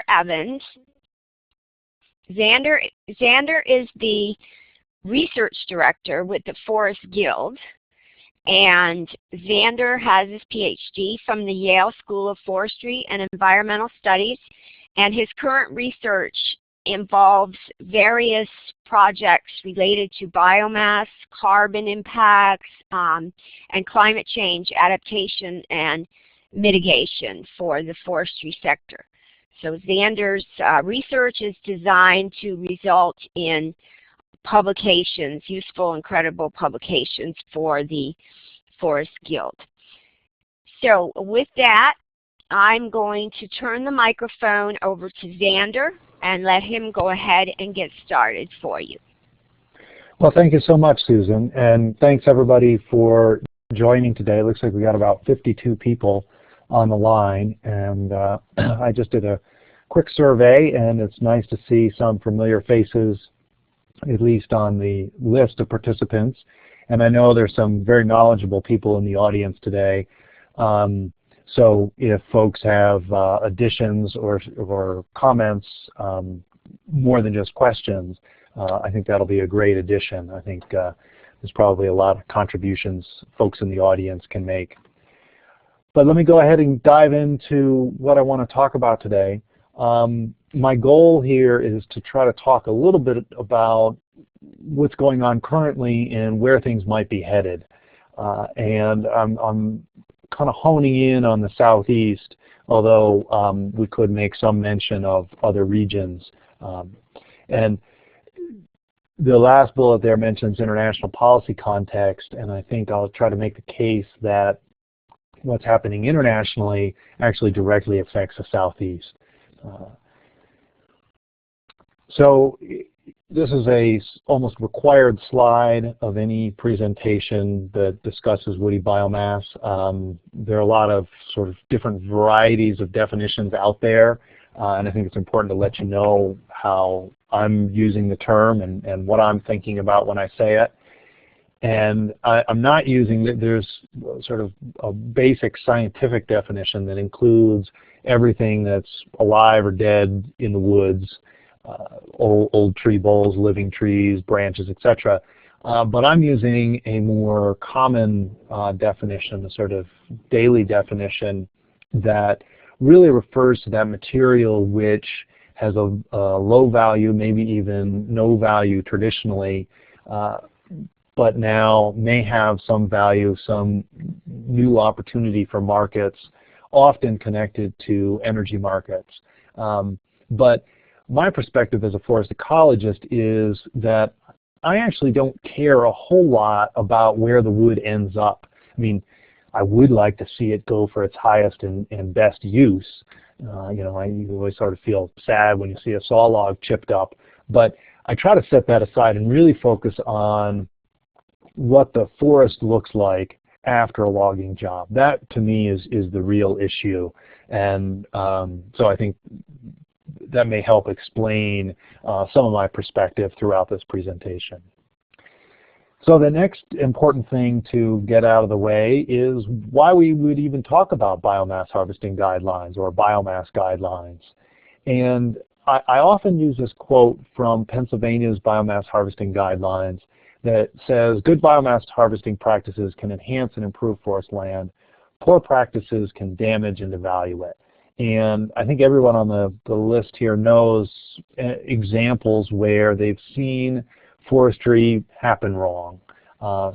Evans. Xander is the research director with the Forest Guild, and Xander has his PhD from the Yale School of Forestry and Environmental Studies, and his current research involves various projects related to biomass, carbon impacts, and climate change adaptation and mitigation for the forestry sector. So Xander's research is designed to result in publications, useful and credible publications for the Forest Guild. So with that, I'm going to turn the microphone over to Xander and let him go ahead and get started for you. Well, thank you so much, Susan, and thanks everybody for joining today. It looks like we got about 52 people on the line, and I just did a quick survey, and it's nice to see some familiar faces, at least on the list of participants. And I know there's some very knowledgeable people in the audience today. So if folks have additions or comments, more than just questions, I think that'll be a great addition. I think there's probably a lot of contributions folks in the audience can make. But let me go ahead and dive into what I want to talk about today. My goal here is to try to talk a little bit about what's going on currently and where things might be headed. And I'm kind of honing in on the southeast, although we could make some mention of other regions. And the last bullet there mentions international policy context, and I think I'll try to make the case that what's happening internationally actually directly affects the southeast. So this is a almost required slide of any presentation that discusses woody biomass. There are a lot of sort of different varieties of definitions out there, and I think it's important to let you know how I'm using the term and what I'm thinking about when I say it. And I'm not using, there's sort of a basic scientific definition that includes everything that's alive or dead in the woods, old tree boles, living trees, branches, etc. But I'm using a more common definition, a sort of daily definition that really refers to that material which has a low value, maybe even no value traditionally, but now may have some value, some new opportunity for markets, often connected to energy markets. But my perspective as a forest ecologist is that I actually don't care a whole lot about where the wood ends up. I mean, I would like to see it go for its highest and best use. You know, you always sort of feel sad when you see a saw log chipped up, but I try to set that aside and really focus on what the forest looks like after a logging job. That to me is the real issue, and so I think that may help explain some of my perspective throughout this presentation. So the next important thing to get out of the way is why we would even talk about biomass harvesting guidelines or biomass guidelines. And I often use this quote from Pennsylvania's Biomass Harvesting Guidelines that says, good biomass harvesting practices can enhance and improve forest land. Poor practices can damage and devalue it. And I think everyone on the list here knows examples where they've seen forestry happen wrong.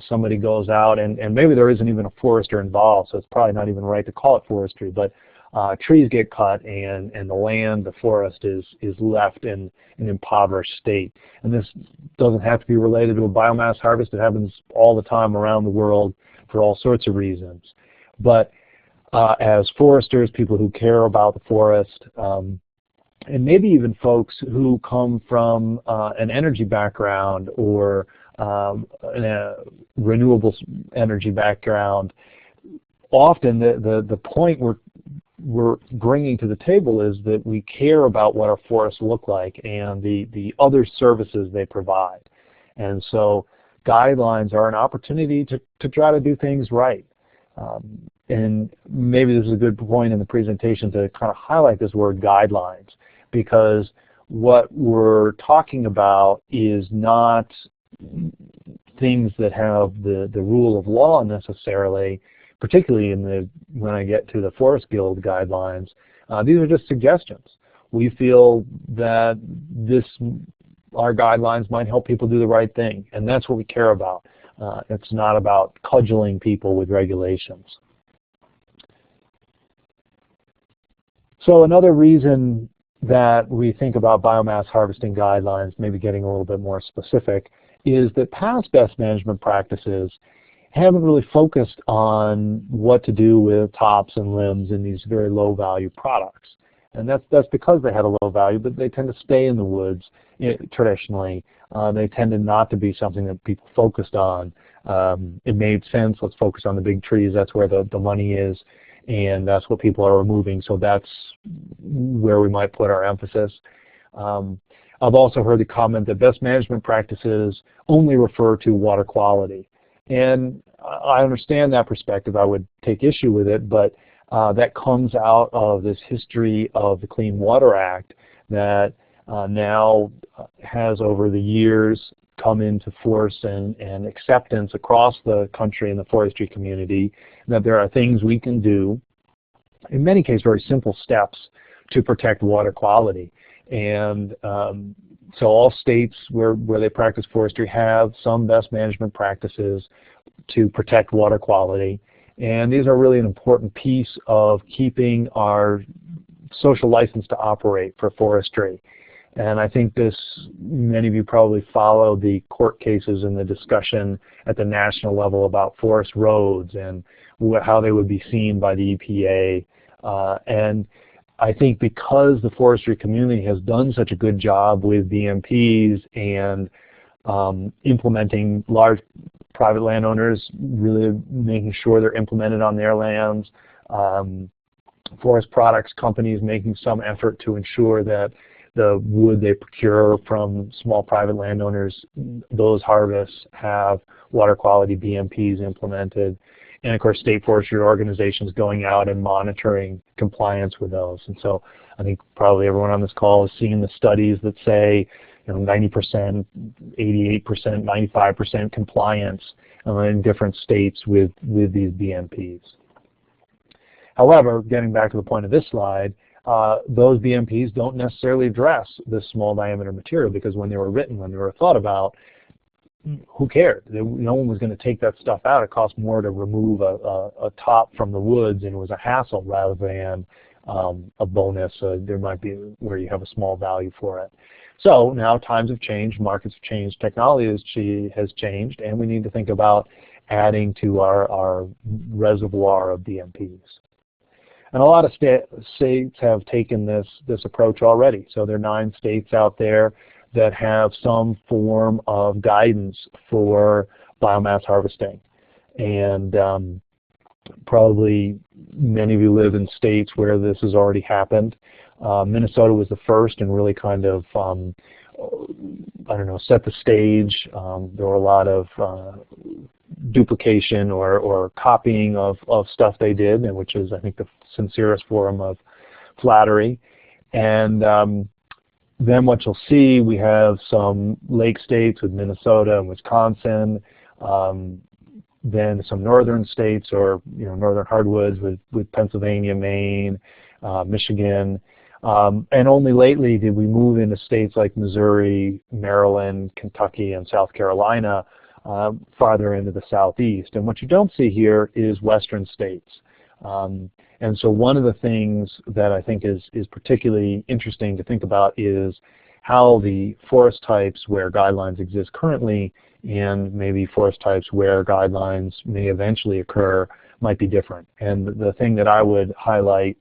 Somebody goes out, and maybe there isn't even a forester involved, so it's probably not even right to call it forestry, but trees get cut and the land, the forest is left in an impoverished state. And this doesn't have to be related to a biomass harvest. It happens all the time around the world for all sorts of reasons. But as foresters, people who care about the forest, and maybe even folks who come from an energy background or a renewable energy background, often the point we're bringing to the table is that we care about what our forests look like and the other services they provide. And so guidelines are an opportunity to try to do things right. And maybe this is a good point in the presentation to kind of highlight this word guidelines, because what we're talking about is not things that have the rule of law necessarily, particularly when I get to the Forest Guild guidelines. These are just suggestions. We feel that our guidelines might help people do the right thing, and that's what we care about. It's not about cudgeling people with regulations. So another reason that we think about biomass harvesting guidelines, maybe getting a little bit more specific, is that past best management practices haven't really focused on what to do with tops and limbs in these very low value products. And that's because they had a low value, but they tend to stay in the woods traditionally. They tended not to be something that people focused on. It made sense, let's focus on the big trees, that's where the money is, and that's what people are removing, so that's where we might put our emphasis. I've also heard the comment that best management practices only refer to water quality. And I understand that perspective. I would take issue with it, but that comes out of this history of the Clean Water Act that now has over the years come into force and acceptance across the country and the forestry community, that there are things we can do, in many cases very simple steps, to protect water quality. And so all states where they practice forestry have some best management practices to protect water quality. And these are really an important piece of keeping our social license to operate for forestry. And I think many of you probably follow the court cases and the discussion at the national level about forest roads and how they would be seen by the EPA. And I think because the forestry community has done such a good job with BMPs and implementing large private landowners, really making sure they're implemented on their lands, forest products companies making some effort to ensure that the wood they procure from small private landowners, those harvests have water quality BMPs implemented. And of course, state forestry organizations going out and monitoring compliance with those. And so I think probably everyone on this call has seen the studies that say 90%, 88%, 95% compliance in different states with these BMPs. However, getting back to the point of this slide, those BMPs don't necessarily address this small diameter material, because when they were written, when they were thought about, who cared? No one was going to take that stuff out. It cost more to remove a top from the woods, and it was a hassle rather than a bonus. There might be where you have a small value for it. So now times have changed, markets have changed, technology has changed, and we need to think about adding to our reservoir of BMPs. And a lot of states have taken this approach already. So there are 9 states out there that have some form of guidance for biomass harvesting. And probably many of you live in states where this has already happened. Minnesota was the first and really kind of, set the stage. There were a lot of duplication or copying of stuff they did, and which is, I think, the sincerest form of flattery. And then what you'll see, we have some lake states with Minnesota and Wisconsin, then some northern states, or northern hardwoods with Pennsylvania, Maine, Michigan, and only lately did we move into states like Missouri, Maryland, Kentucky, and South Carolina, farther into the southeast. And what you don't see here is western states. And so one of the things that I think is particularly interesting to think about is how the forest types where guidelines exist currently and maybe forest types where guidelines may eventually occur might be different. And the thing that I would highlight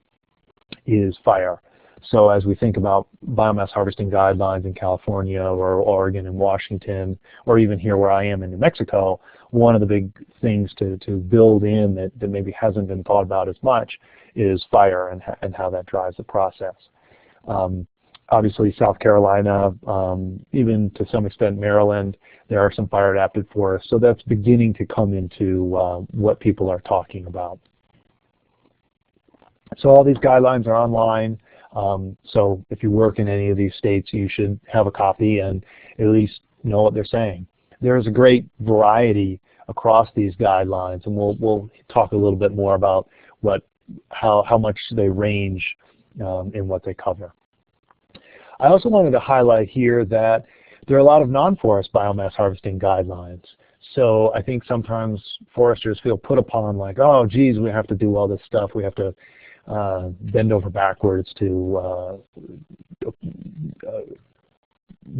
is fire. So as we think about biomass harvesting guidelines in California or Oregon and Washington, or even here where I am in New Mexico, one of the big things to build in that maybe hasn't been thought about as much is fire and how that drives the process. Obviously South Carolina, even to some extent Maryland, there are some fire adapted forests, so that's beginning to come into what people are talking about. So all these guidelines are online. So if you work in any of these states, you should have a copy and at least know what they're saying. There's a great variety across these guidelines, and we'll talk a little bit more about how much they range in what they cover. I also wanted to highlight here that there are a lot of non-forest biomass harvesting guidelines. So I think sometimes foresters feel put upon like, oh, geez, we have to do all this stuff. We have to bend over backwards to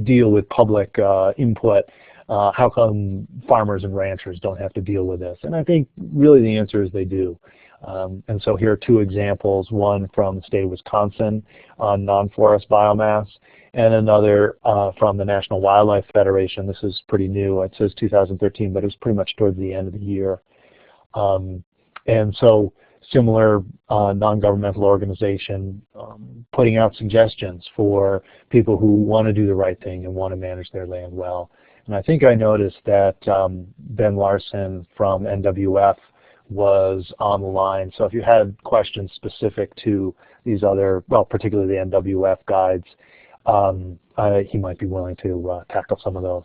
deal with public input. How come farmers and ranchers don't have to deal with this? And I think really the answer is they do. And so here are two examples, one from the state of Wisconsin on non-forest biomass, and another from the National Wildlife Federation. This is pretty new. It says 2013, but it was pretty much towards the end of the year. And so similar non-governmental organization putting out suggestions for people who want to do the right thing and want to manage their land well. And I think I noticed that Ben Larson from NWF was on the line. So if you had questions specific to these other, well, particularly the NWF guides, he might be willing to tackle some of those.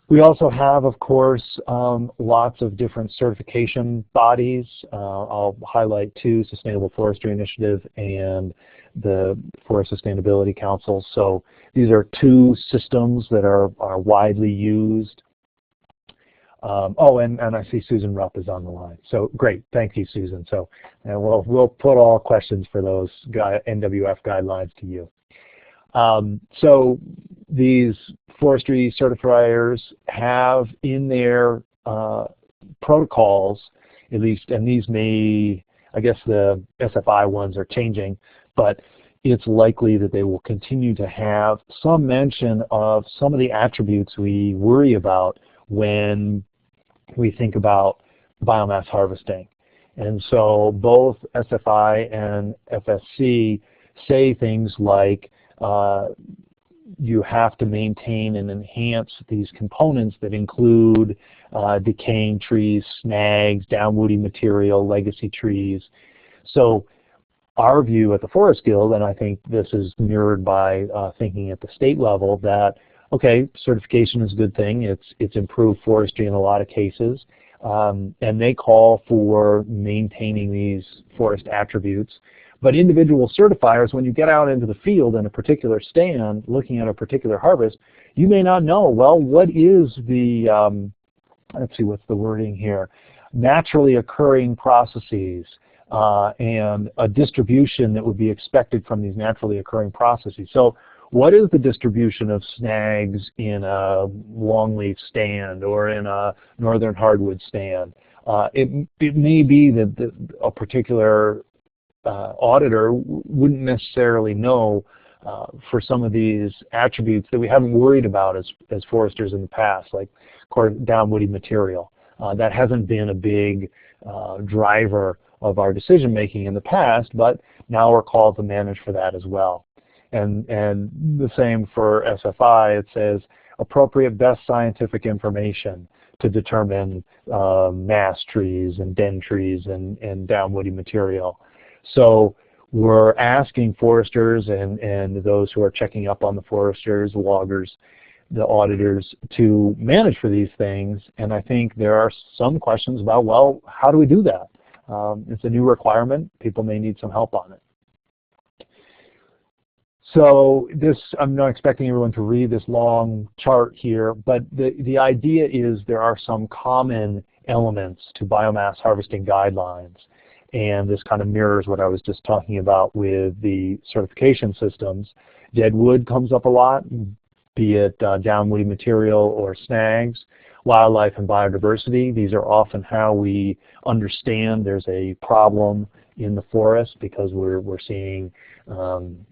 We also have, of course, lots of different certification bodies. I'll highlight two, Sustainable Forestry Initiative and the Forest Sustainability Council. So these are two systems that are widely used. And I see Susan Rupp is on the line. So great, thank you, Susan. So we'll put all questions for those NWF guidelines to you. So these forestry certifiers have in their protocols, at least, and these may, I guess the SFI ones are changing, but it's likely that they will continue to have some mention of some of the attributes we worry about when we think about biomass harvesting. And so both SFI and FSC say things like you have to maintain and enhance these components that include decaying trees, snags, downwoody material, legacy trees. So our view at the Forest Guild, and I think this is mirrored by thinking at the state level, that okay, certification is a good thing. It's improved forestry in a lot of cases, and they call for maintaining these forest attributes. But individual certifiers, when you get out into the field in a particular stand, looking at a particular harvest, you may not know, well, what is the, let's see, what's the wording here, naturally occurring processes and a distribution that would be expected from these naturally occurring processes. So what is the distribution of snags in a longleaf stand or in a northern hardwood stand? It may be that a particular auditor wouldn't necessarily know for some of these attributes that we haven't worried about as foresters in the past, like downwoody material. That hasn't been a big driver of our decision making in the past, but now we're called to manage for that as well. And the same for SFI. It says appropriate best scientific information to determine mass trees and den trees and downwoody material. So we're asking foresters and those who are checking up on the foresters, loggers, the auditors to manage for these things. And I think there are some questions about, well, how do we do that? It's a new requirement. People may need some help on it. So this, I'm not expecting everyone to read this long chart here, but the idea is there are some common elements to biomass harvesting guidelines. And this kind of mirrors what I was just talking about with the certification systems. Dead wood comes up a lot, be it downwoody material or snags. Wildlife and biodiversity, these are often how we understand there's a problem in the forest because we're seeing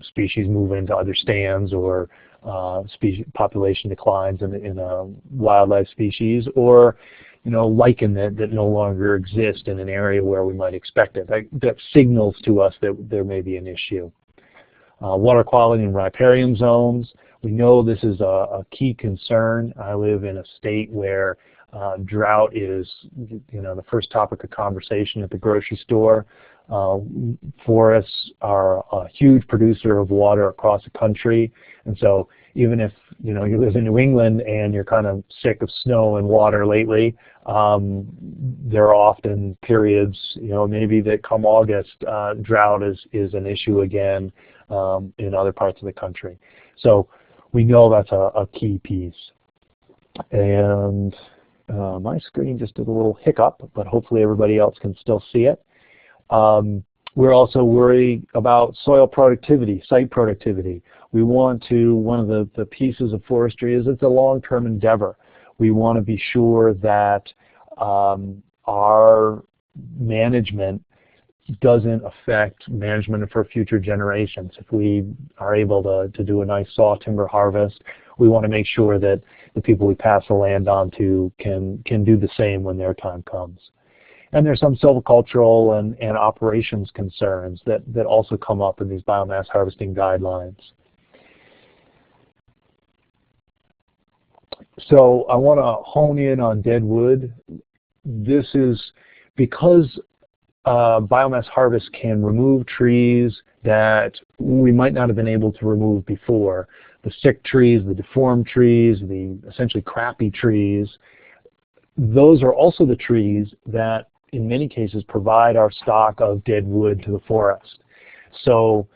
species move into other stands or population declines in a wildlife species, or lichen that no longer exists in an area where we might expect it. That signals to us that there may be an issue. Water quality in riparian zones. We know this is a key concern. I live in a state where drought is the first topic of conversation at the grocery store. Forests are a huge producer of water across the country, and so even if you live in New England and you're kind of sick of snow and water lately, there are often periods, maybe that come August, drought is an issue again in other parts of the country. So we know that's a key piece. And my screen just did a little hiccup, but hopefully everybody else can still see it. We're also worried about soil productivity, site productivity. We want to, one of the pieces of forestry is it's a long-term endeavor. We want to be sure that our management doesn't affect management for future generations. If we are able to do a nice saw timber harvest, we want to make sure that the people we pass the land on to can do the same when their time comes. And there's some silvicultural and operations concerns that also come up in these biomass harvesting guidelines. So I want to hone in on dead wood. This is because biomass harvest can remove trees that we might not have been able to remove before. The sick trees, the deformed trees, the essentially crappy trees, those are also the trees that in many cases provide our stock of dead wood to the forest. So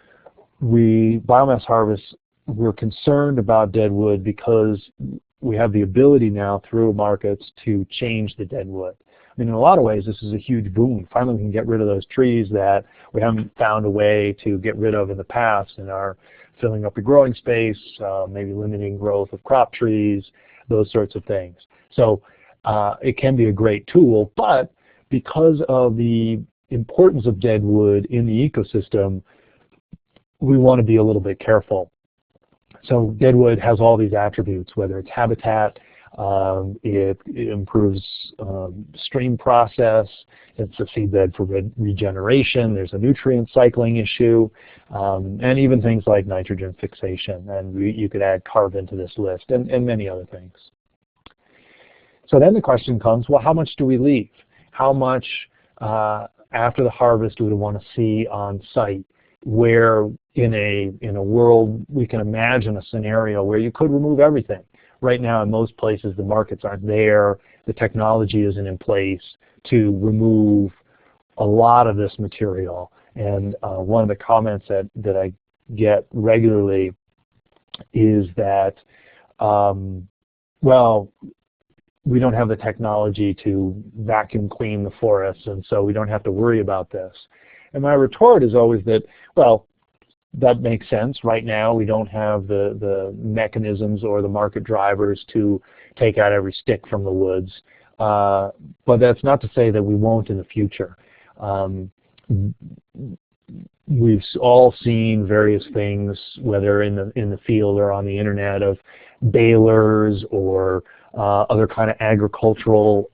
biomass harvest, we're concerned about dead wood because we have the ability now through markets to change the dead wood. I mean, in a lot of ways, this is a huge boon. Finally, we can get rid of those trees that we haven't found a way to get rid of in the past and are filling up the growing space, maybe limiting growth of crop trees, those sorts of things. So it can be a great tool, but because of the importance of dead wood in the ecosystem, we want to be a little bit careful. So dead wood has all these attributes, whether it's habitat, it improves stream process, it's a seedbed for regeneration, there's a nutrient cycling issue, and even things like nitrogen fixation, and you could add carbon to this list, and many other things. So then the question comes, well, how much do we leave? How much after the harvest do we want to see on site, where in a world we can imagine a scenario where you could remove everything. Right now in most places the markets aren't there, the technology isn't in place to remove a lot of this material. And one of the comments that I get regularly is that, well, we don't have the technology to vacuum clean the forests, and so we don't have to worry about this. And my retort is always that, well, that makes sense. Right now we don't have the mechanisms or the market drivers to take out every stick from the woods. But that's not to say that we won't in the future. We've all seen various things, whether in the field or on the internet, of balers or other kind of agricultural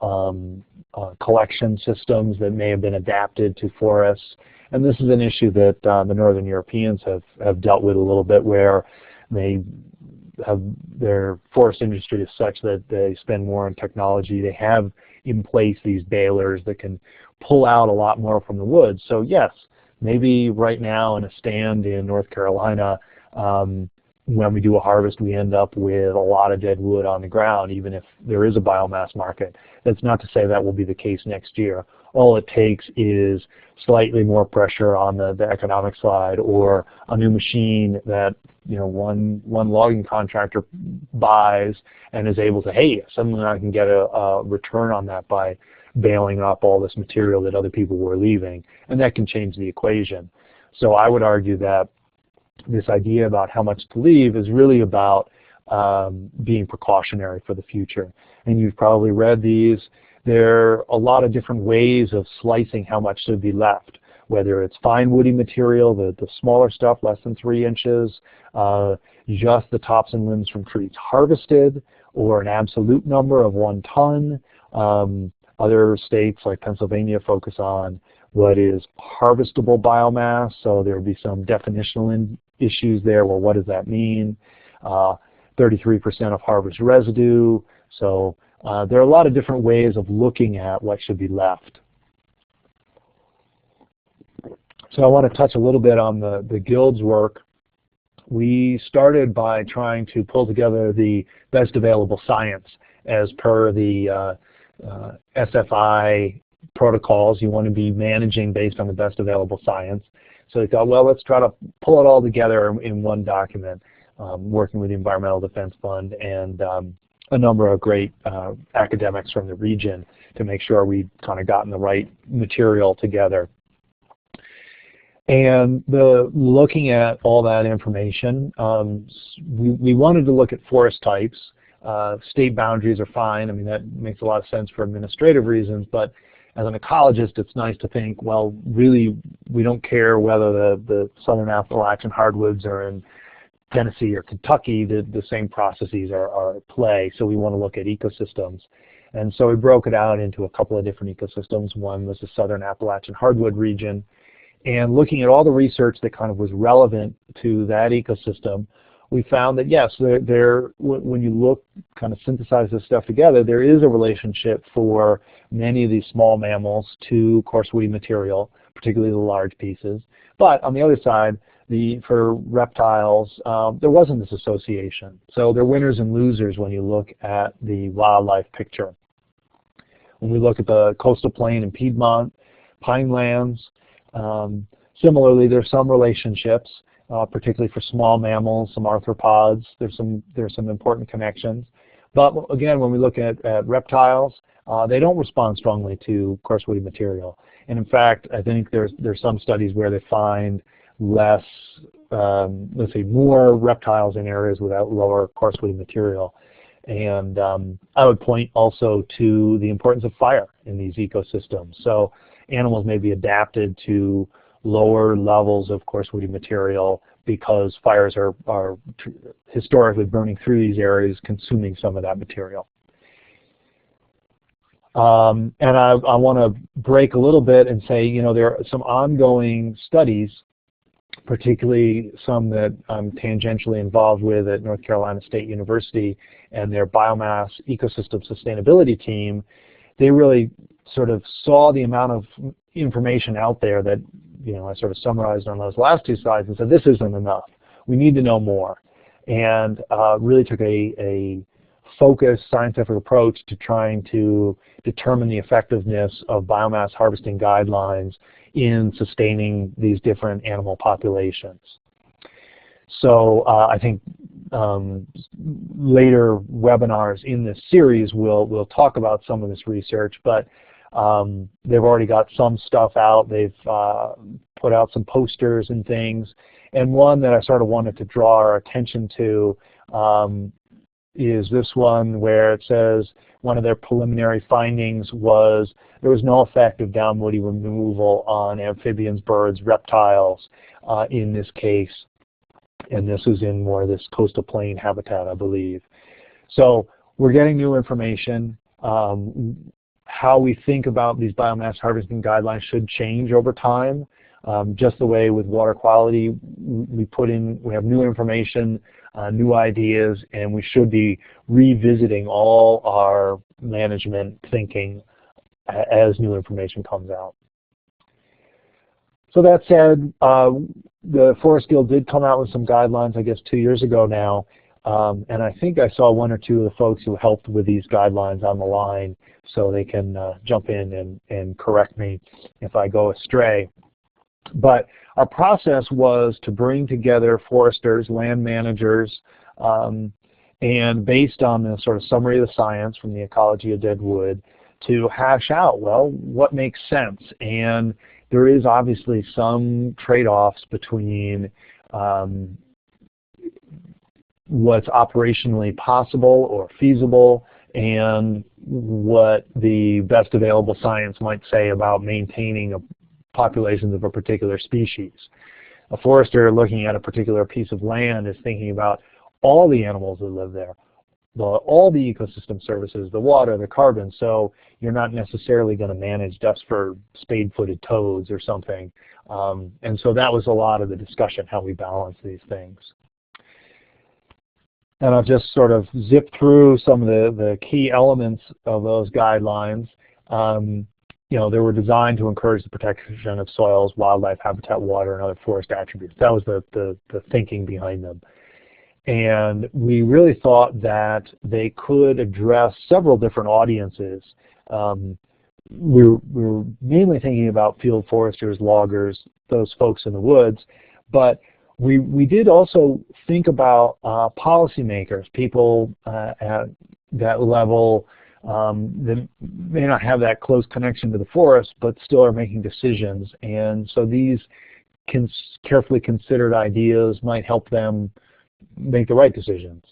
collection systems that may have been adapted to forests. And this is an issue that the Northern Europeans have dealt with a little bit, where they have their forest industry is such that they spend more on technology. They have in place these balers that can pull out a lot more from the woods. So yes, maybe right now in a stand in North Carolina, when we do a harvest, we end up with a lot of dead wood on the ground, even if there is a biomass market. That's not to say that will be the case next year. All it takes is slightly more pressure on the economic side, or a new machine that one logging contractor buys and is able to, hey, suddenly I can get a return on that by baling up all this material that other people were leaving, and that can change the equation. So I would argue that this idea about how much to leave is really about being precautionary for the future. And you've probably read these. There are a lot of different ways of slicing how much should be left, whether it's fine woody material, the smaller stuff, less than 3 inches, just the tops and limbs from trees harvested, or an absolute number of 1 ton. Other states like Pennsylvania focus on what is harvestable biomass, so there will be some definitional issues there. Well, what does that mean? 33% of harvest residue. So there are a lot of different ways of looking at what should be left. So I want to touch a little bit on the Guild's work. We started by trying to pull together the best available science as per the SFI protocols. You want to be managing based on the best available science. So we thought, well, let's try to pull it all together in one document, working with the Environmental Defense Fund and a number of great academics from the region to make sure we kind of gotten the right material together. And looking at all that information, we wanted to look at forest types. State boundaries are fine. I mean, that makes a lot of sense for administrative reasons, but as an ecologist, it's nice to think, well, really, we don't care whether the southern Appalachian hardwoods are in Tennessee or Kentucky. The same processes are at play, so we want to look at ecosystems. And so we broke it out into a couple of different ecosystems. One was the southern Appalachian hardwood region, and looking at all the research that kind of was relevant to that ecosystem, we found that yes, when you look, kind of synthesize this stuff together, there is a relationship for many of these small mammals to coarse woody material, particularly the large pieces. But on the other side, for reptiles, there wasn't this association. So they're winners and losers when you look at the wildlife picture. When we look at the coastal plain in Piedmont, Pinelands, similarly, there's some relationships. Particularly for small mammals, some arthropods, there's some important connections. But again, when we look at reptiles, they don't respond strongly to coarse woody material. And in fact, I think there's some studies where they find less, let's say, more reptiles in areas without lower coarse woody material. And I would point also to the importance of fire in these ecosystems. So animals may be adapted to lower levels of coarse woody material because fires are historically burning through these areas, consuming some of that material. And I want to break a little bit and say, you know, there are some ongoing studies, particularly some that I'm tangentially involved with at North Carolina State University and their Biomass Ecosystem Sustainability team. They really sort of saw the amount of information out there that, you know, I sort of summarized on those last two slides and said, this isn't enough. We need to know more. And really took a focused scientific approach to trying to determine the effectiveness of biomass harvesting guidelines in sustaining these different animal populations. So I think later webinars in this series will talk about some of this research, but they've already got some stuff out. They've put out some posters and things. And one that I sort of wanted to draw our attention to is this one where it says one of their preliminary findings was there was no effect of down woody removal on amphibians, birds, reptiles in this case. And this is in more of this coastal plain habitat, I believe. So we're getting new information. How we think about these biomass harvesting guidelines should change over time. Just the way with water quality, we have new information, new ideas, and we should be revisiting all our management thinking as new information comes out. So that said, the Forest Guild did come out with some guidelines, I guess, 2 years ago now, and I think I saw one or two of the folks who helped with these guidelines on the line, so they can jump in and correct me if I go astray. But our process was to bring together foresters, land managers, and based on the sort of summary of the science from the ecology of dead wood, to hash out, well, what makes sense. And there is obviously some trade-offs between what's operationally possible or feasible and what the best available science might say about maintaining populations of a particular species. A forester looking at a particular piece of land is thinking about all the animals that live there, all the ecosystem services, the water, the carbon, so you're not necessarily going to manage just for spade-footed toads or something. And so that was a lot of the discussion, how we balance these things. And I'll just sort of zip through some of the key elements of those guidelines. they were designed to encourage the protection of soils, wildlife, habitat, water, and other forest attributes. That was the thinking behind them. And we really thought that they could address several different audiences. We were mainly thinking about field foresters, loggers, those folks in the woods, but we did also think about policymakers, people at that level that may not have that close connection to the forest, but still are making decisions. And so these carefully considered ideas might help them make the right decisions.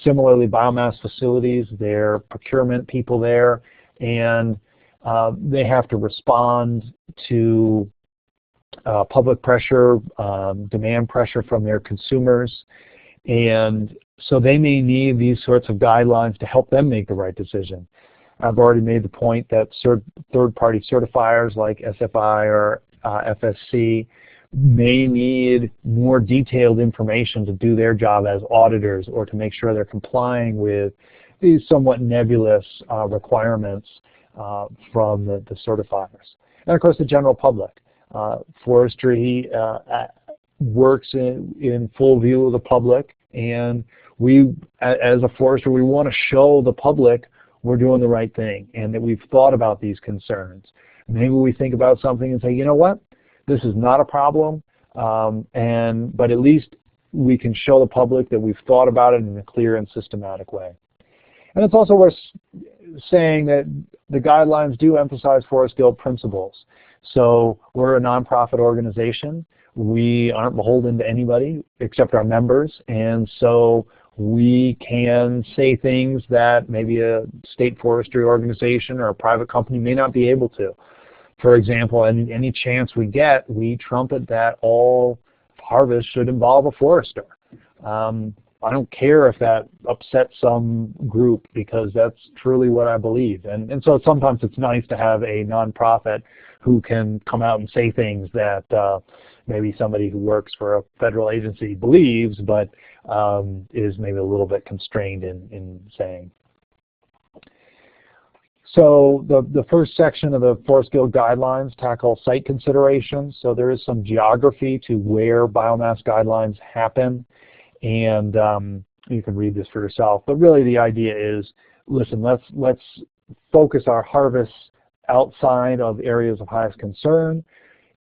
Similarly, biomass facilities, their procurement people there, and they have to respond to public pressure, demand pressure from their consumers, and so they may need these sorts of guidelines to help them make the right decision. I've already made the point that third-party certifiers like SFI or FSC may need more detailed information to do their job as auditors or to make sure they're complying with these somewhat nebulous requirements from the certifiers. And of course the general public. Forestry works in full view of the public, and we, as a forester, we want to show the public we're doing the right thing and that we've thought about these concerns. Maybe we think about something and say, you know what, this is not a problem, but at least we can show the public that we've thought about it in a clear and systematic way. And it's also worth saying that the guidelines do emphasize Forest Guild principles. So we're a nonprofit organization. We aren't beholden to anybody except our members, and so we can say things that maybe a state forestry organization or a private company may not be able to. For example, any chance we get, we trumpet that all harvest should involve a forester. I don't care if that upsets some group, because that's truly what I believe. And so sometimes it's nice to have a nonprofit who can come out and say things that maybe somebody who works for a federal agency believes, but is maybe a little bit constrained in saying. So the first section of the Forest Guild guidelines tackle site considerations. So there is some geography to where biomass guidelines happen, and you can read this for yourself. But really the idea is, listen, let's focus our harvests outside of areas of highest concern,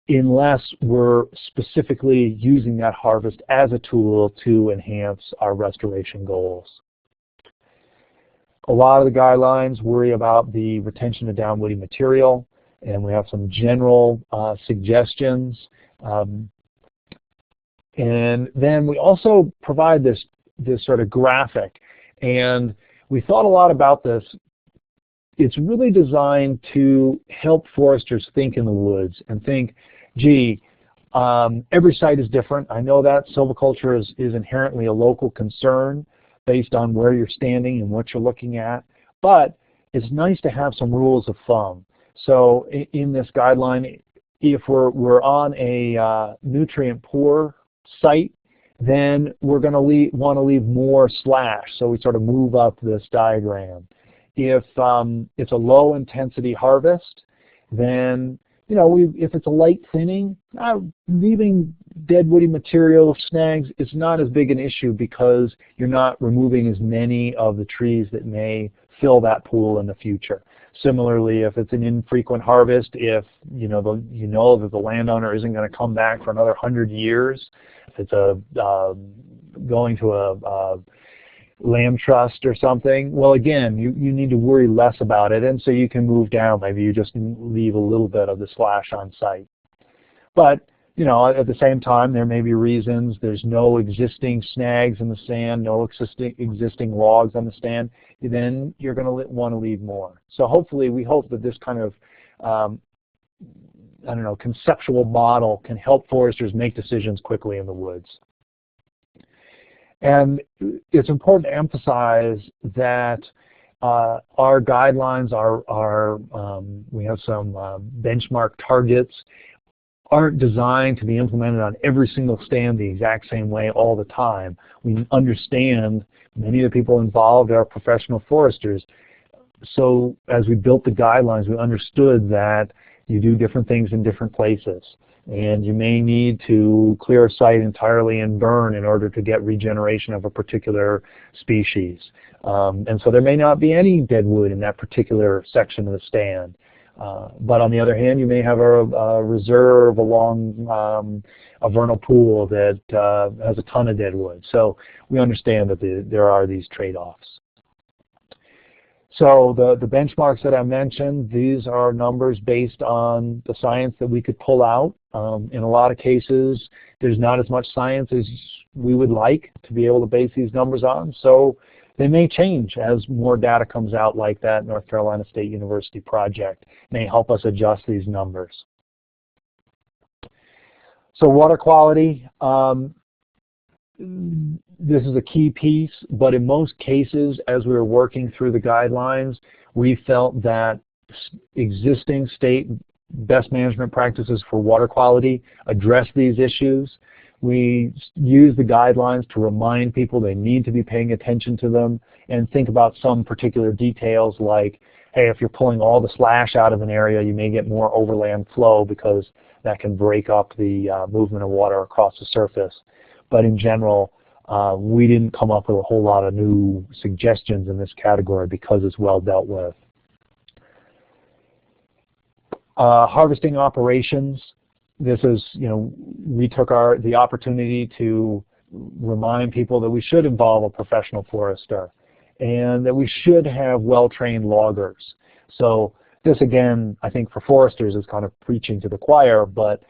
unless we're specifically using that harvest as a tool to enhance our restoration goals. A lot of the guidelines worry about the retention of downwoody material, and we have some general suggestions. And then we also provide this sort of graphic, and we thought a lot about this. It's really designed to help foresters think in the woods and think, gee, every site is different. I know that silviculture is inherently a local concern based on where you're standing and what you're looking at, but it's nice to have some rules of thumb. So in this guideline, if we're on a nutrient poor site, then we're going to want to leave more slash, so we sort of move up this diagram. If it's a low intensity harvest, then if it's a light thinning, leaving dead woody material, snags, is not as big an issue because you're not removing as many of the trees that may fill that pool in the future. Similarly, if it's an infrequent harvest, if you know that the landowner isn't going to come back for another 100 years, if it's going to a land trust or something, well, again, you need to worry less about it, and so you can move down. Maybe you just leave a little bit of the slash on site. But at the same time, there may be reasons. There's no existing snags in the stand, no existing logs on the stand. Then you're going to want to leave more. So hopefully, we hope that this kind of conceptual model can help foresters make decisions quickly in the woods. And it's important to emphasize that our guidelines we have some benchmark targets, aren't designed to be implemented on every single stand the exact same way all the time. We understand many of the people involved are professional foresters. So as we built the guidelines, we understood that You do different things in different places. And you may need to clear a site entirely and burn in order to get regeneration of a particular species. And so there may not be any dead wood in that particular section of the stand. But on the other hand, you may have a reserve along a vernal pool that has a ton of dead wood. So we understand that there are these trade-offs. So the benchmarks that I mentioned, these are numbers based on the science that we could pull out. In a lot of cases, there's not as much science as we would like to be able to base these numbers on. So they may change as more data comes out, like that North Carolina State University project may help us adjust these numbers. So water quality, this is a key piece, but in most cases, as we were working through the guidelines, we felt that existing state best management practices for water quality address these issues. We use the guidelines to remind people they need to be paying attention to them and think about some particular details like, hey, if you're pulling all the slash out of an area, you may get more overland flow because that can break up the movement of water across the surface. But in general, we didn't come up with a whole lot of new suggestions in this category because it's well dealt with. Harvesting operations. This is, we took the opportunity to remind people that we should involve a professional forester and that we should have well-trained loggers. So this, again, I think for foresters is kind of preaching to the choir, but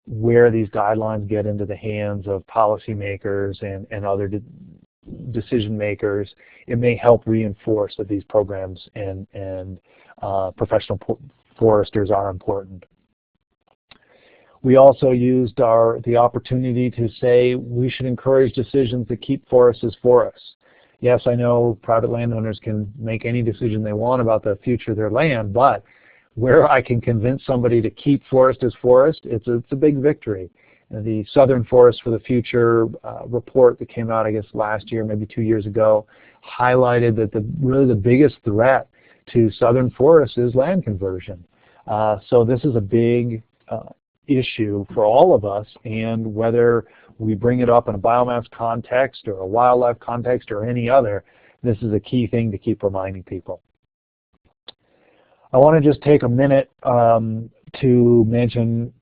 where these guidelines get into the hands of policymakers and other decision makers, it may help reinforce that these programs and professional foresters are important. We also used the opportunity to say we should encourage decisions that keep forests as forests. Yes, I know private landowners can make any decision they want about the future of their land, but where I can convince somebody to keep forest as forest, it's a big victory. The Southern Forest for the Future report that came out, I guess, last year, maybe 2 years ago, highlighted that really the biggest threat to southern forests is land conversion. So this is a big issue for all of us, and whether we bring it up in a biomass context or a wildlife context or any other, this is a key thing to keep reminding people. I want to just take a minute to mention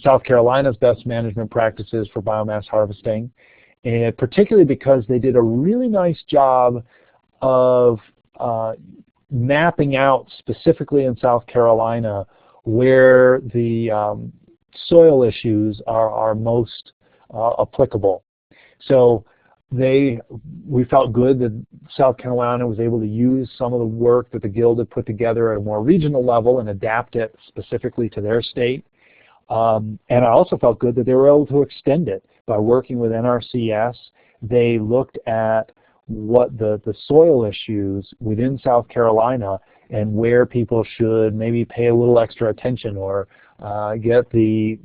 South Carolina's best management practices for biomass harvesting, and particularly because they did a really nice job of mapping out specifically in South Carolina where the soil issues are most applicable. So we felt good that South Carolina was able to use some of the work that the Guild had put together at a more regional level and adapt it specifically to their state. And I also felt good that they were able to extend it by working with NRCS. They looked at what the soil issues within South Carolina and where people should maybe pay a little extra attention or get the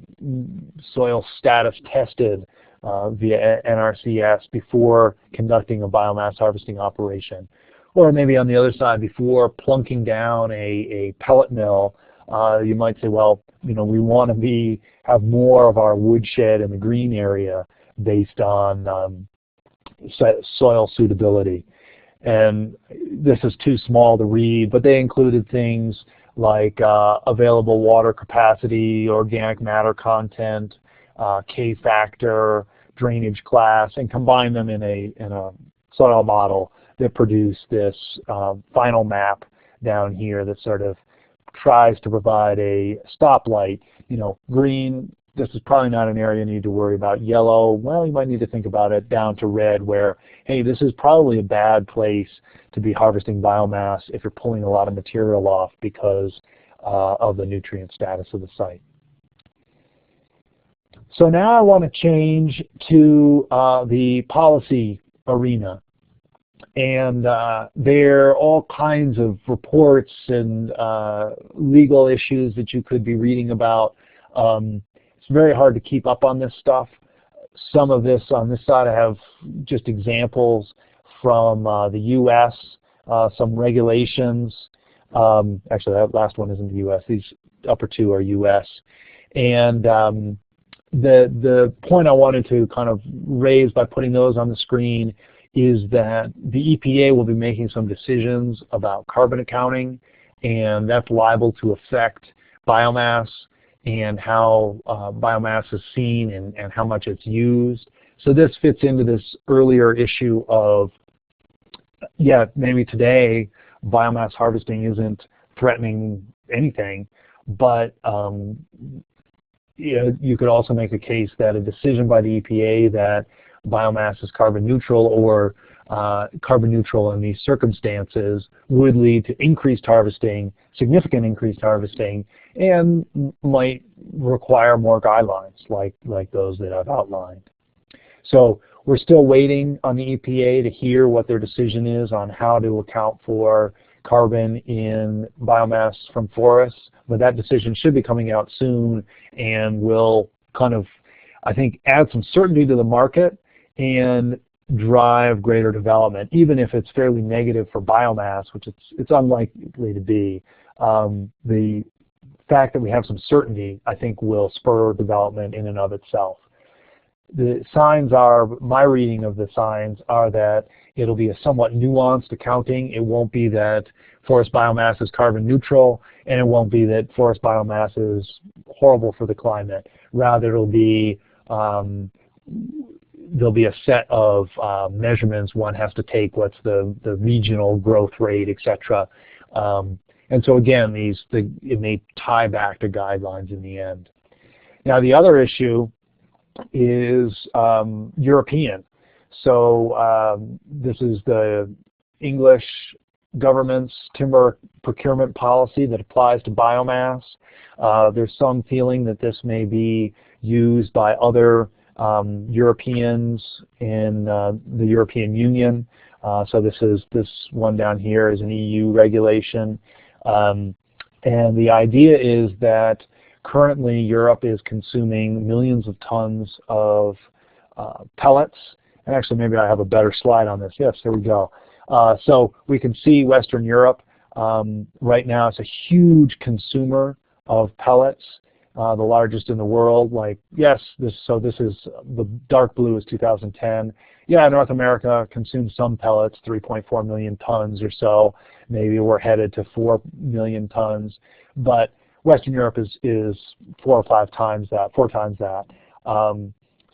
soil status tested via NRCS before conducting a biomass harvesting operation. Or maybe on the other side, before plunking down a pellet mill, you might say, well, we want to have more of our woodshed in the green area based on soil suitability. And this is too small to read, but they included things like available water capacity, organic matter content, K factor, drainage class, and combine them in a soil model that produced this final map down here that sort of tries to provide a stoplight. Green, this is probably not an area you need to worry about. Yellow, well, you might need to think about it, down to red, where, hey, this is probably a bad place to be harvesting biomass if you're pulling a lot of material off because of the nutrient status of the site. So now I want to change to the policy arena. And there are all kinds of reports and legal issues that you could be reading about. It's very hard to keep up on this stuff. Some of this on this side I have just examples from the U.S., some regulations. Actually, that last one is in the U.S. These upper two are U.S. And the point I wanted to kind of raise by putting those on the screen is that the EPA will be making some decisions about carbon accounting, and that's liable to affect biomass and how biomass is seen and how much it's used. So this fits into this earlier issue of, yeah, maybe today biomass harvesting isn't threatening anything, but you could also make a case that a decision by the EPA that biomass is carbon neutral or carbon neutral in these circumstances would lead to increased harvesting, significant increased harvesting, and might require more guidelines like those that I've outlined. So we're still waiting on the EPA to hear what their decision is on how to account for carbon in biomass from forests, but that decision should be coming out soon and will kind of, I think, add some certainty to the market and drive greater development, even if it's fairly negative for biomass, which it's unlikely to be. The fact that we have some certainty, I think, will spur development in and of itself. The signs are, my reading of the signs are that it'll be a somewhat nuanced accounting. It won't be that forest biomass is carbon neutral, and it won't be that forest biomass is horrible for the climate. Rather, it'll be there'll be a set of measurements one has to take. What's the regional growth rate, etc. And so again, it may tie back to guidelines in the end. Now the other issue is European. So this is the English government's timber procurement policy that applies to biomass. There's some feeling that this may be used by other Europeans in the European Union. So this one down here is an EU regulation. And the idea is that currently Europe is consuming millions of tons of pellets. And actually, maybe I have a better slide on this. Yes, there we go. So we can see Western Europe right now. It's a huge consumer of pellets, the largest in the world. Like, yes, this is the dark blue is 2010. Yeah, North America consumes some pellets, 3.4 million tons or so. Maybe we're headed to 4 million tons, but Western Europe is 4 or 5 times that, 4 times that.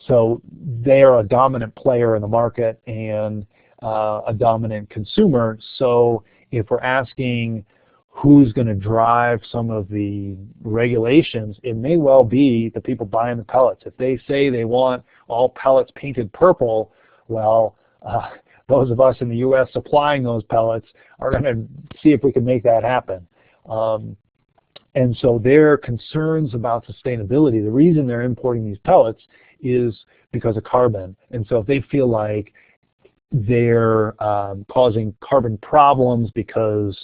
So they are a dominant player in the market and a dominant consumer. So if we're asking who's going to drive some of the regulations, it may well be the people buying the pellets. If they say they want all pellets painted purple, well, those of us in the U.S. supplying those pellets are going to see if we can make that happen. And so their concerns about sustainability, the reason they're importing these pellets is because of carbon. And so if they feel like they're causing carbon problems because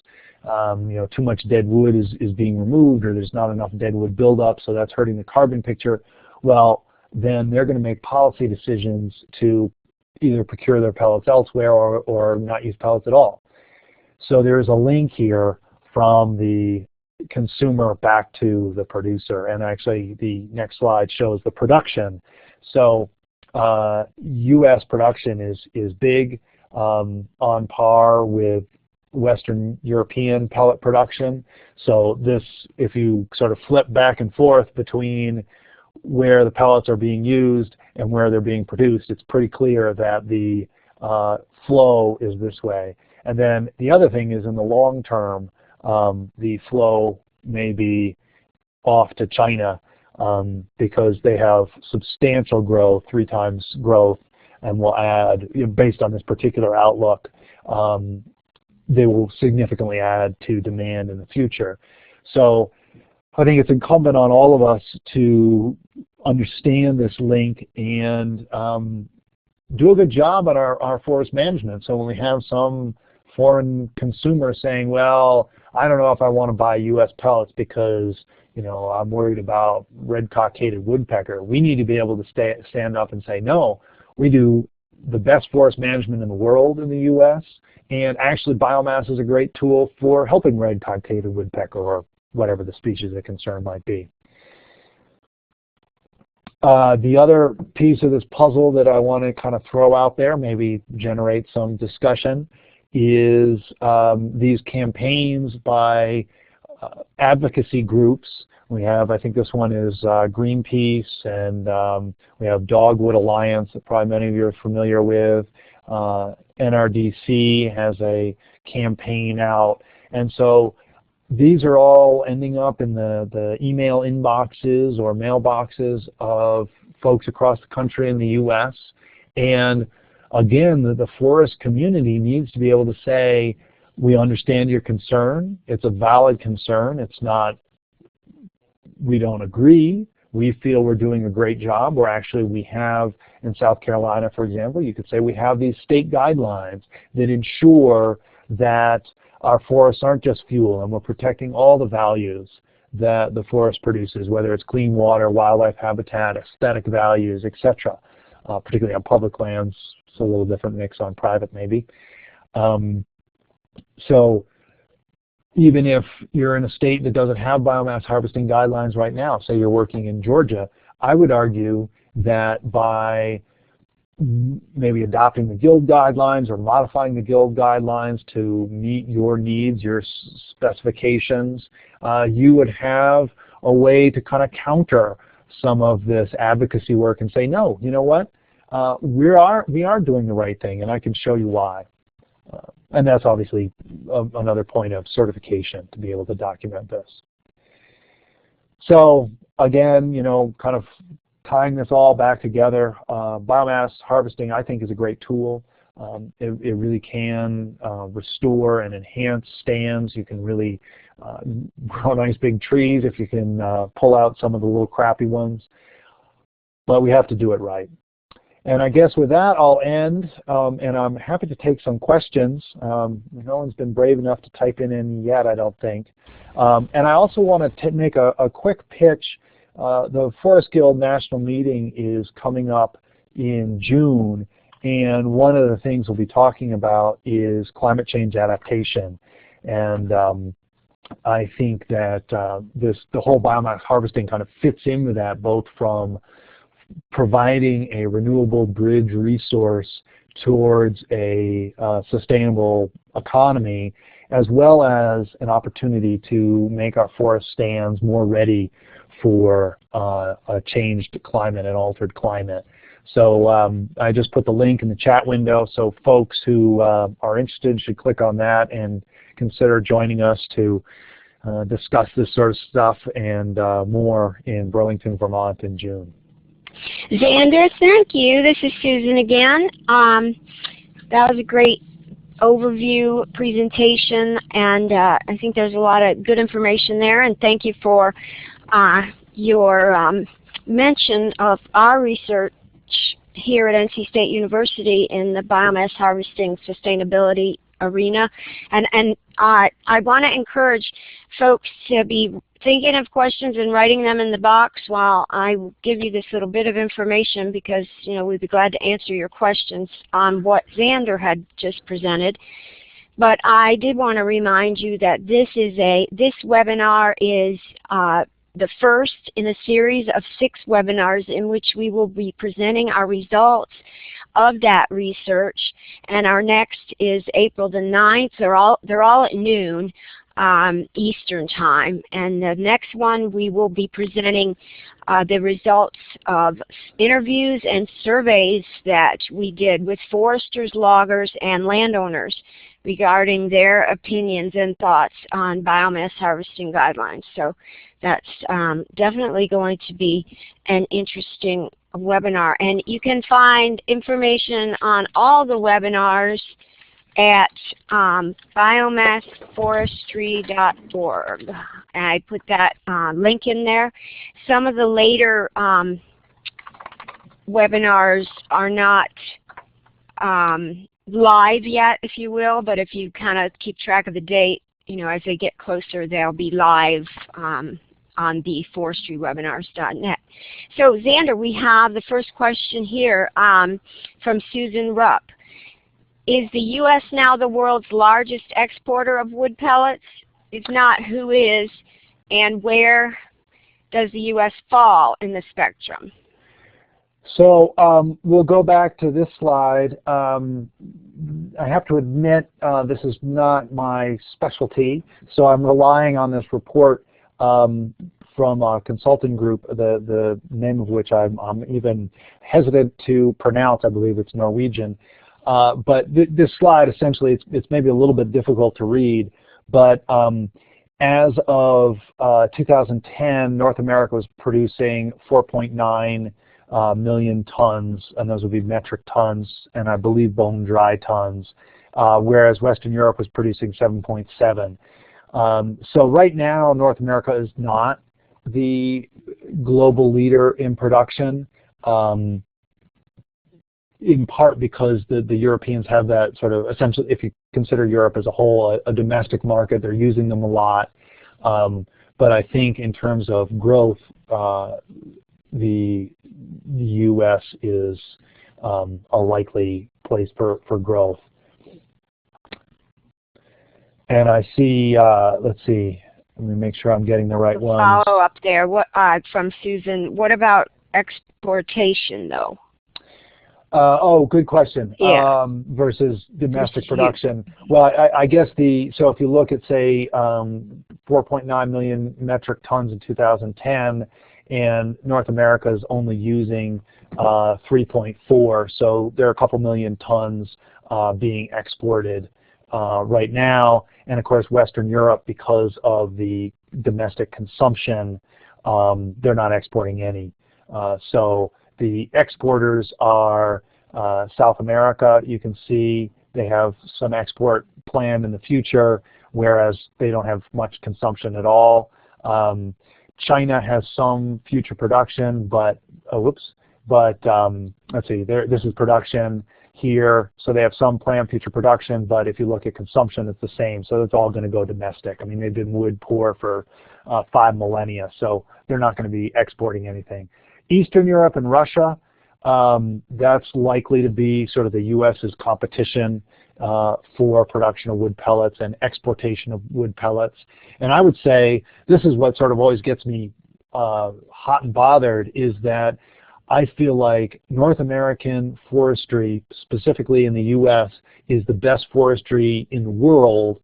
too much dead wood is being removed, or there's not enough dead wood buildup, so that's hurting the carbon picture, well, then they're going to make policy decisions to either procure their pellets elsewhere or not use pellets at all. So there's a link here from the consumer back to the producer, and actually the next slide shows the production. So U.S. production is big, on par with Western European pellet production. So this, if you sort of flip back and forth between where the pellets are being used and where they're being produced, it's pretty clear that the flow is this way. And then the other thing is, in the long term, the flow may be off to China because they have substantial growth, 3 times growth, and will add, based on this particular outlook, they will significantly add to demand in the future. So I think it's incumbent on all of us to understand this link and do a good job at our forest management. So when we have some foreign consumer saying, well, I don't know if I want to buy U.S. pellets because I'm worried about red-cockaded woodpecker, we need to be able to stand up and say, no, we do the best forest management in the world in the U.S., and actually biomass is a great tool for helping red-cockaded woodpecker or whatever the species of concern might be. The other piece of this puzzle that I want to kind of throw out there, maybe generate some discussion, is these campaigns by advocacy groups. We have, I think this one is Greenpeace, and we have Dogwood Alliance that probably many of you are familiar with. NRDC has a campaign out, and so these are all ending up in the email inboxes or mailboxes of folks across the country in the U.S. And again, the forest community needs to be able to say, we understand your concern. It's a valid concern. It's not, we don't agree. We feel we're doing a great job, or actually we have, in South Carolina, for example, you could say we have these state guidelines that ensure that our forests aren't just fuel, and we're protecting all the values that the forest produces, whether it's clean water, wildlife habitat, aesthetic values, etc. Particularly on public lands. It's a little different mix on private, maybe. So even if you're in a state that doesn't have biomass harvesting guidelines right now, say you're working in Georgia, I would argue that by maybe adopting the Guild guidelines or modifying the Guild guidelines to meet your needs, your specifications, you would have a way to kind of counter some of this advocacy work and say, no, you know what, we are doing the right thing, and I can show you why. And that's obviously another point of certification to be able to document this. So again, you know, kind of tying this all back together, biomass harvesting, I think, is a great tool. It really can restore and enhance stands. You can really grow nice big trees if you can pull out some of the little crappy ones. But we have to do it right. And I guess with that, I'll end, and I'm happy to take some questions. No one's been brave enough to type in any yet, I don't think. And I also want to make a quick pitch. The Forest Guild National Meeting is coming up in June, and one of the things we'll be talking about is climate change adaptation. And I think that the whole biomass harvesting kind of fits into that, both from providing a renewable bridge resource towards a sustainable economy, as well as an opportunity to make our forest stands more ready for a changed climate, an altered climate. So I just put the link in the chat window, so folks who are interested should click on that and consider joining us to discuss this sort of stuff and more in Burlington, Vermont in June. Xander, thank you. This is Susan again. That was a great overview presentation, and I think there's a lot of good information there, and thank you for your mention of our research here at NC State University in the biomass harvesting sustainability arena. And I want to encourage folks to be thinking of questions and writing them in the box while I give you this little bit of information, because we'd be glad to answer your questions on what Xander had just presented. But I did want to remind you that this webinar is the first in a series of 6 webinars in which we will be presenting our results of that research, and our next is April the 9th. They're all at noon Eastern time, and the next one we will be presenting the results of interviews and surveys that we did with foresters, loggers, and landowners regarding their opinions and thoughts on biomass harvesting guidelines. So that's definitely going to be an interesting webinar, and you can find information on all the webinars at biomassforestry.org. And I put that link in there. Some of the later webinars are not live yet, if you will, but if you kind of keep track of the date, as they get closer, they'll be live on the forestrywebinars.net. So Xander, we have the first question here from Susan Rupp. Is the U.S. now the world's largest exporter of wood pellets? If not, who is? and where does the U.S. fall in the spectrum? So we'll go back to this slide. I have to admit this is not my specialty, so I'm relying on this report from a consulting group, the name of which I'm even hesitant to pronounce. I believe it's Norwegian. But this slide, essentially, it's maybe a little bit difficult to read, but as of 2010, North America was producing 4.9 million tons, and those would be metric tons, and I believe bone-dry tons, whereas Western Europe was producing 7.7. So right now, North America is not the global leader in production, in part because the Europeans have that sort of, essentially, if you consider Europe as a whole a domestic market, they're using them a lot. But I think in terms of growth, the U.S. is a likely place for growth. And I see, let's see, let me make sure I'm getting the right one. Follow up there from Susan. What about exportation, though? Oh, good question. Yeah. Versus domestic production. Well, I guess so if you look at, say, 4.9 million metric tons in 2010, and North America is only using 3.4, so there are a couple million tons being exported right now. And of course, Western Europe, because of the domestic consumption, they're not exporting any. So the exporters are South America. You can see they have some export planned in the future, whereas they don't have much consumption at all. China has some future production, but let's see, this is production here, so they have some planned future production, but if you look at consumption, it's the same, so it's all going to go domestic. I mean, they've been wood poor for 5 millennia, so they're not going to be exporting anything. Eastern Europe and Russia, that's likely to be sort of the U.S.'s competition for production of wood pellets and exportation of wood pellets. And I would say this is what sort of always gets me hot and bothered, is that I feel like North American forestry, specifically in the U.S., is the best forestry in the world,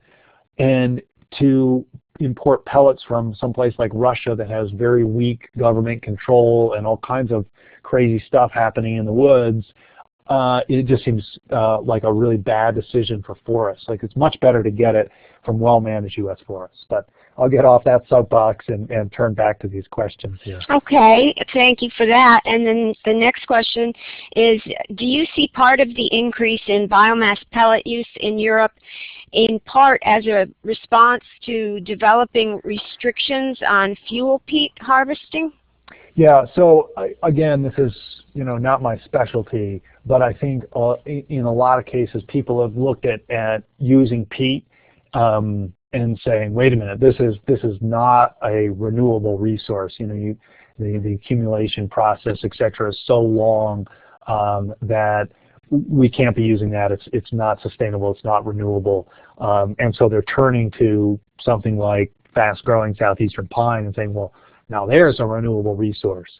and to import pellets from someplace like Russia that has very weak government control and all kinds of crazy stuff happening in the woods, it just seems like a really bad decision for forests. Like, it's much better to get it from well-managed U.S. forests. But I'll get off that soapbox and turn back to these questions here. Okay, thank you for that. And then the next question is, do you see part of the increase in biomass pellet use in Europe in part as a response to developing restrictions on fuel peat harvesting? Yeah, so again, this is not my specialty, but I think in a lot of cases people have looked at using peat and saying, wait a minute, this is not a renewable resource. The accumulation process, etc., is so long that we can't be using that. It's not sustainable. It's not renewable, and so they're turning to something like fast-growing southeastern pine and saying, well, now there's a renewable resource.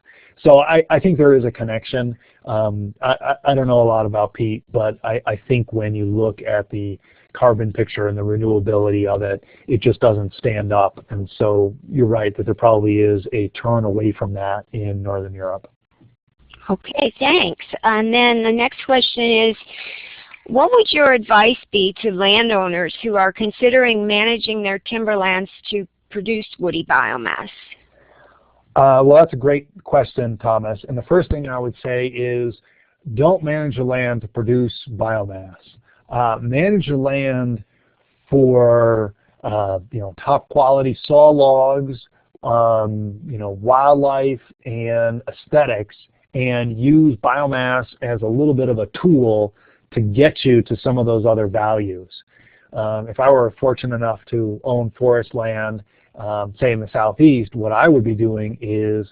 So I think there is a connection. I don't know a lot about peat, but I think when you look at the carbon picture and the renewability of it, it just doesn't stand up. And so you're right that there probably is a turn away from that in Northern Europe. Okay, thanks. And then the next question is, what would your advice be to landowners who are considering managing their timberlands to produce woody biomass? Well, that's a great question, Thomas. And the first thing I would say is, don't manage your land to produce biomass. Manage your land for top quality saw logs, wildlife and aesthetics, and use biomass as a little bit of a tool to get you to some of those other values. If I were fortunate enough to own forest land, say in the southeast, what I would be doing is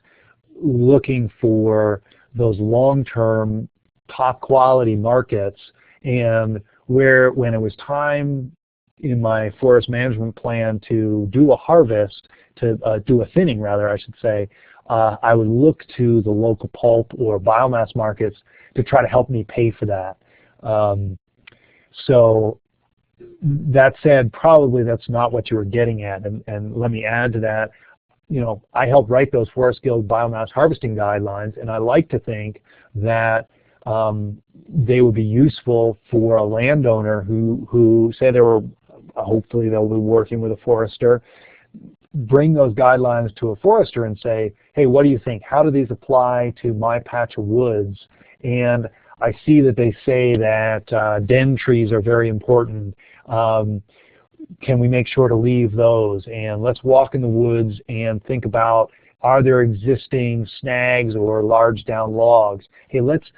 looking for those long-term top quality markets, and when it was time in my forest management plan to do a harvest, to do a thinning rather, I should say, I would look to the local pulp or biomass markets to try to help me pay for that. So that said, probably that's not what you were getting at, and let me add to that. You know, I helped write those Forest Guild biomass harvesting guidelines, and I like to think that they would be useful for a landowner who say they were, hopefully they'll be working with a forester, bring those guidelines to a forester and say, hey, what do you think? How do these apply to my patch of woods? And I see that they say that den trees are very important. Can we make sure to leave those? And let's walk in the woods and think about, are there existing snags or large down logs? Hey, let's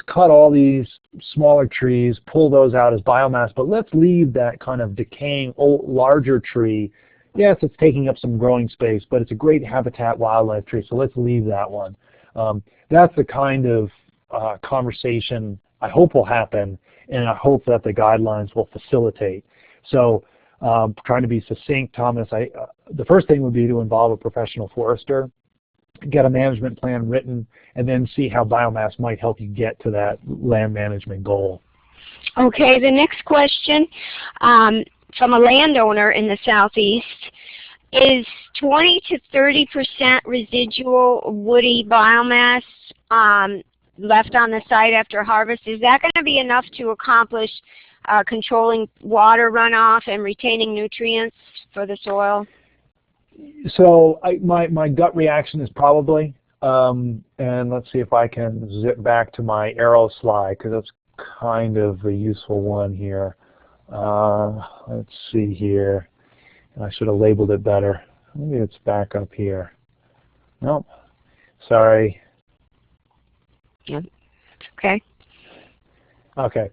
cut all these smaller trees, pull those out as biomass, but let's leave that kind of decaying old, larger tree. Yes, it's taking up some growing space, but it's a great habitat wildlife tree, so let's leave that one. That's the kind of conversation I hope will happen, and I hope that the guidelines will facilitate. So trying to be succinct, Thomas, the first thing would be to involve a professional forester, get a management plan written, and then see how biomass might help you get to that land management goal. Okay, the next question from a landowner in the southeast is 20 to 30% residual woody biomass left on the site after harvest. Is that going to be enough to accomplish controlling water runoff and retaining nutrients for the soil? So my gut reaction is probably, and let's see if I can zip back to my arrow slide, because that's kind of a useful one here. Let's see here. I should have labeled it better. Maybe it's back up here. Nope. Sorry. Yeah. Okay. Okay.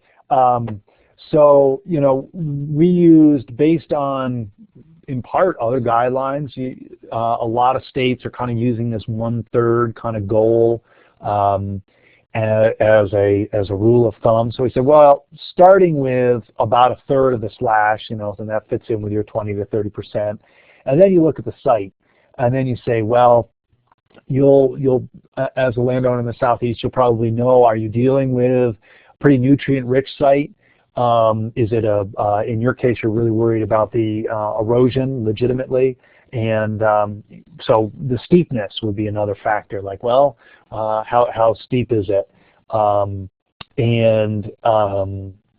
So, you know, we used, based on, in part, other guidelines. A lot of states are kind of using this 1/3 kind of goal as a rule of thumb. So we said, well, starting with about 1/3 of the slash, you know, and that fits in with your 20 to 30%, and then you look at the site, and then you say, well, you'll as a landowner in the southeast, you'll probably know, are you dealing with a pretty nutrient-rich site? Is it in your case, you're really worried about the erosion legitimately, and so the steepness would be another factor. Like, well, how steep is it, and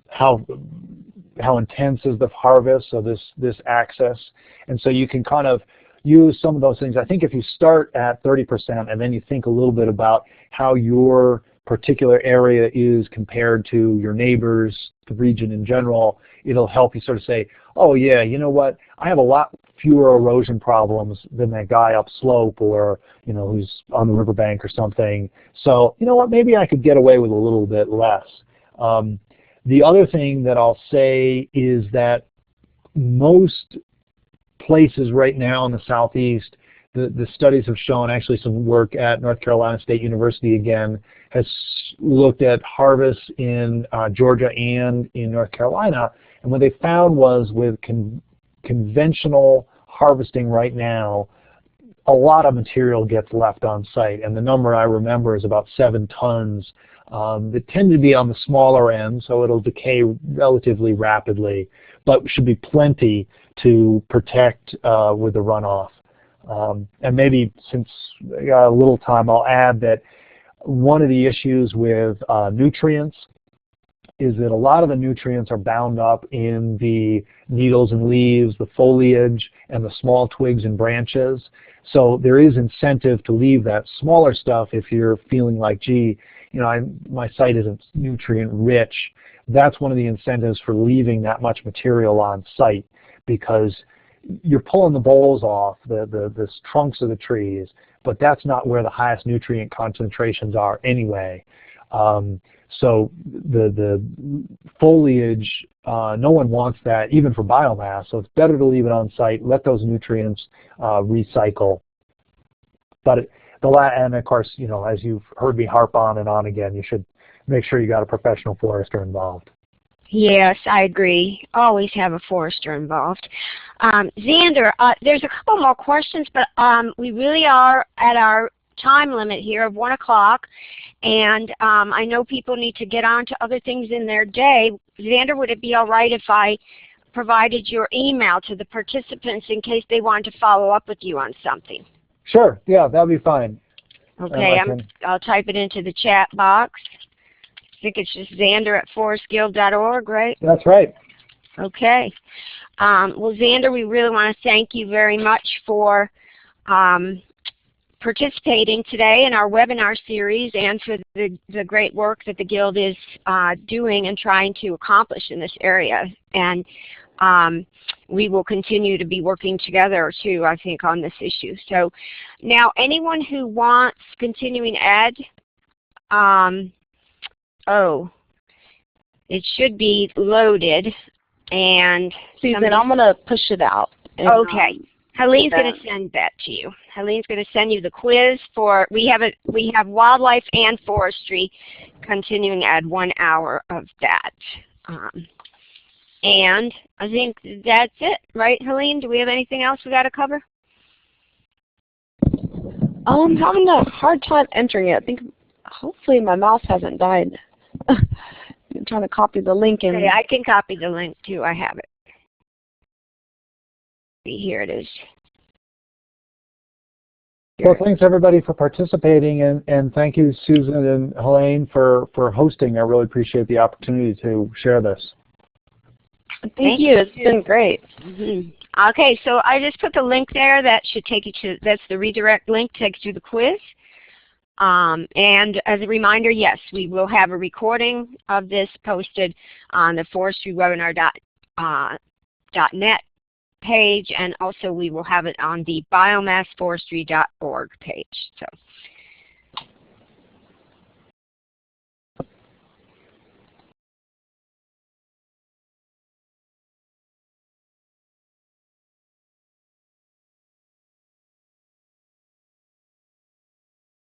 how intense is the harvest? So this access, and so you can kind of use some of those things. I think if you start at 30% and then you think a little bit about how your particular area is compared to your neighbors, the region in general, it'll help you sort of say, oh yeah, you know what, I have a lot fewer erosion problems than that guy upslope, or, you know, who's on the riverbank or something. So, you know what, maybe I could get away with a little bit less. The other thing that I'll say is that most places right now in the southeast, the studies have shown, actually some work at North Carolina State University again, has looked at harvests in Georgia and in North Carolina, and what they found was with conventional harvesting right now, a lot of material gets left on site, and the number I remember is about 7 tons. They tend to be on the smaller end, so it'll decay relatively rapidly, but should be plenty to protect with the runoff. And maybe, since I got a little time, I'll add that one of the issues with nutrients is that a lot of the nutrients are bound up in the needles and leaves, the foliage, and the small twigs and branches. So there is incentive to leave that smaller stuff if you're feeling like, gee, you know, my site isn't nutrient rich. That's one of the incentives for leaving that much material on site, because you're pulling the boles off, the trunks of the trees, but that's not where the highest nutrient concentrations are anyway. So the foliage, no one wants that, even for biomass, so it's better to leave it on site, let those nutrients recycle. But and of course, you know, as you've heard me harp on and on again, you should make sure you got a professional forester involved. Yes, I agree. Always have a forester involved. Xander, there's a couple more questions, but we really are at our time limit here of 1 o'clock, and I know people need to get on to other things in their day. Xander, would it be all right if I provided your email to the participants in case they want to follow up with you on something? Sure, yeah, that'll be fine. Okay, I'll type it into the chat box. I think it's just Xander@forestguild.org, right? That's right. Okay. Well, Xander, we really want to thank you very much for participating today in our webinar series and for the great work that the Guild is doing and trying to accomplish in this area. And we will continue to be working together too, I think, on this issue. So now anyone who wants continuing ed, it should be loaded. And Susan, I'm going to push it out. And, okay. Helene's going to send that to you. Helene's going to send you the quiz for, we have wildlife and forestry continuing ed, 1 hour of that. And I think that's it, right, Helene? Do we have anything else we got to cover? I'm having a hard time entering it. I think hopefully my mouse hasn't died. I'm trying to copy the link. Okay, I can copy the link too. I have it. Here it is. Well, thanks everybody for participating, and thank you, Susan and Helene, for hosting. I really appreciate the opportunity to share this. Thank you. It's been great. Mm-hmm. Okay, so I just put the link there. That should take you to, that's the redirect link, takes you to the quiz. And as a reminder, yes, we will have a recording of this posted on the forestrywebinar.net page, and also we will have it on the biomassforestry.org page. So